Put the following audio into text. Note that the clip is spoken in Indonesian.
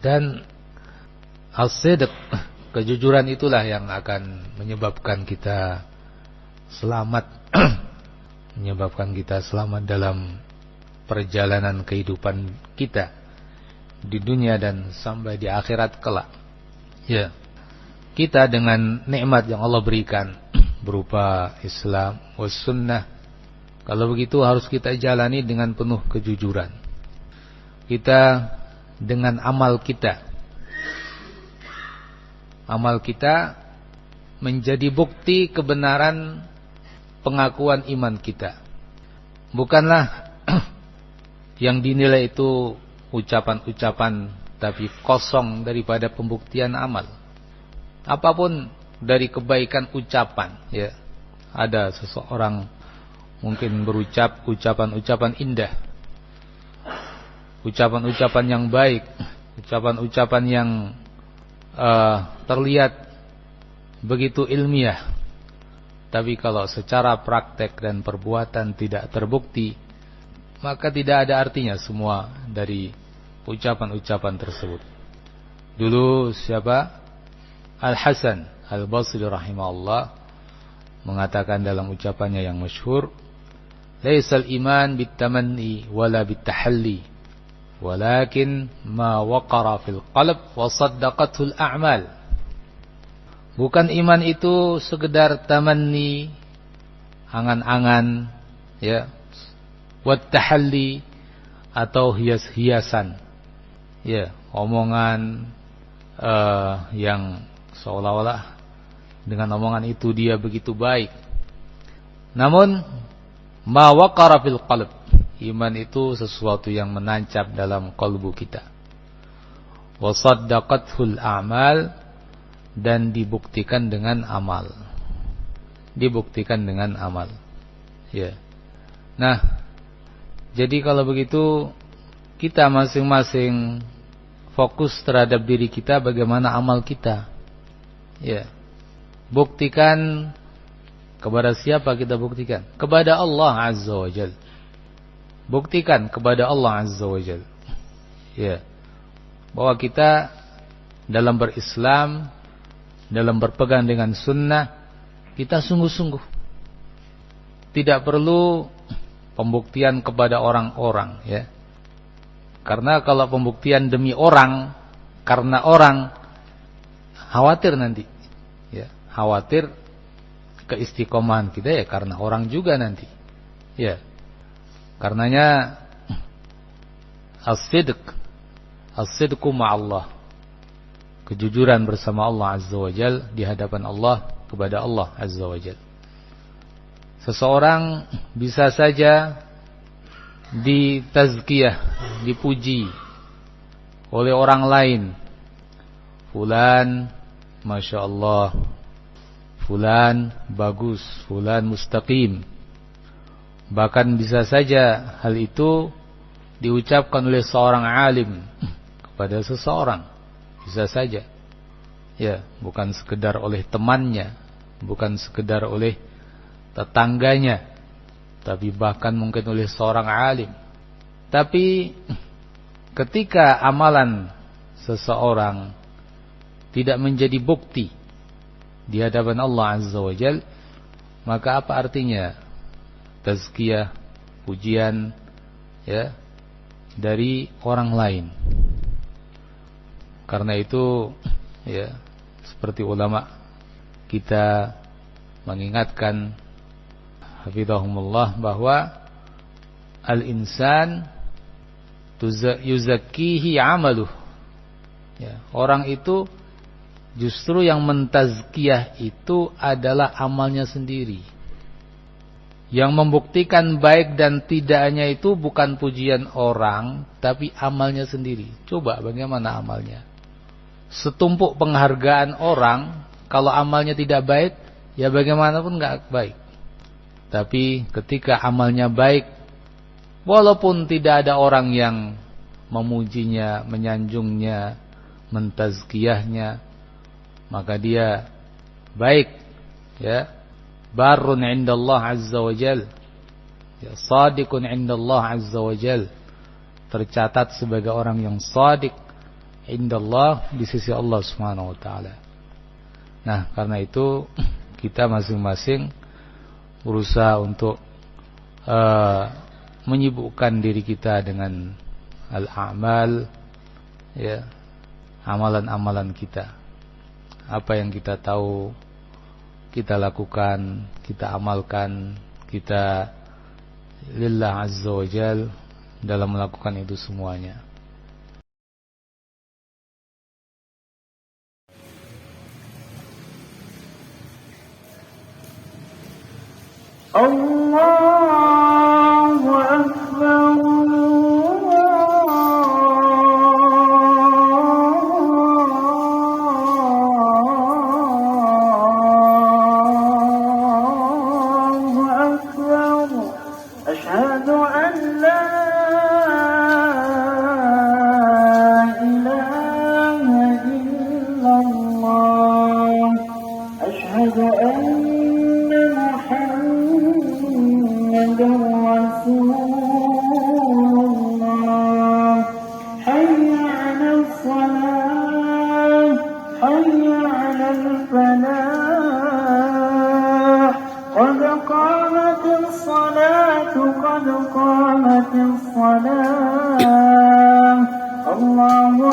Dan as-sidq, kejujuran itulah yang akan menyebabkan kita selamat menyebabkan kita selamat dalam perjalanan kehidupan kita di dunia dan sampai di akhirat kelak. Ya. Kita dengan nikmat yang Allah berikan berupa Islam was sunnah, kalau begitu harus kita jalani dengan penuh kejujuran. Kita dengan amal kita menjadi bukti kebenaran pengakuan iman kita. Bukanlah yang dinilai itu ucapan-ucapan, tapi kosong daripada pembuktian amal. Apapun dari kebaikan ucapan, ya. Ada seseorang mungkin berucap ucapan-ucapan indah, ucapan-ucapan yang baik, ucapan-ucapan yang terlihat begitu ilmiah, tapi kalau secara praktek dan perbuatan tidak terbukti, maka tidak ada artinya semua dari ucapan-ucapan tersebut. Dulu siapa? Al-Hasan Al-Basri rahimahullah mengatakan dalam ucapannya yang masyhur, "Laisal iman bitamanni wala bitahalli, walakin ma waqara fil qalb wa saddaqathu al-a'mal." Bukan iman itu sekedar tamanni, angan-angan, ya, wa tahalli, atau hias-hiasan, ya, omongan yang seolah-olah dengan omongan itu dia begitu baik. Namun ma waqara fil qalb, iman itu sesuatu yang menancap dalam kalbu kita. Wa saddaqathul a'mal, dan dibuktikan dengan amal. Dibuktikan dengan amal. Ya. Nah, jadi kalau begitu kita masing-masing fokus terhadap diri kita, bagaimana amal kita. Ya. Buktikan kepada siapa kita buktikan? Kepada Allah Azza wa Jalla. Buktikan kepada Allah Azza wa Jalla, ya, bahwa kita dalam berislam, dalam berpegang dengan sunnah, kita sungguh-sungguh. Tidak perlu pembuktian kepada orang-orang, ya. Karena kalau pembuktian demi orang, karena orang, khawatir nanti, ya, khawatir keistiqomahan kita, ya, karena orang juga nanti, ya. Karenanya as-sidqu ma'allah, kejujuran bersama Allah Azza wa Jal, di hadapan Allah, kepada Allah Azza wa Jal. Seseorang bisa saja ditazkiyah, dipuji oleh orang lain. Fulan, Masya Allah, fulan bagus, fulan mustaqim. Bahkan bisa saja hal itu diucapkan oleh seorang alim kepada seseorang. Bisa saja, ya, bukan sekedar oleh temannya, bukan sekedar oleh tetangganya, tapi bahkan mungkin oleh seorang alim. Tapi ketika amalan seseorang tidak menjadi bukti di hadapan Allah Azza wa Jal, maka apa artinya tazkiyah, pujian, ya, dari orang lain? Karena itu, ya, seperti ulama kita mengingatkan hafizahumullah bahwa al-insan yuzakkihi amaluh, ya, orang itu justru yang mentazkiyah itu adalah amalnya sendiri. Yang membuktikan baik dan tidaknya itu bukan pujian orang, tapi amalnya sendiri. Coba bagaimana amalnya? Setumpuk penghargaan orang, kalau amalnya tidak baik, ya bagaimanapun gak baik. Tapi ketika amalnya baik, walaupun tidak ada orang yang memujinya, menyanjungnya, mentazkiyahnya, maka dia baik, ya, barun indallah azza wa jal, ya, sadiqun indallah azza wa jal, tercatat sebagai orang yang sadiq indallah, di sisi Allah Subhanahu wa taala. Nah, karena itu kita masing-masing berusaha untuk menyibukkan diri kita dengan al-a'mal, ya, amalan-amalan kita. Apa yang kita tahu kita lakukan, kita amalkan, kita lillah azza wa jal dalam melakukan itu semuanya. Allahu Akbar. Allahu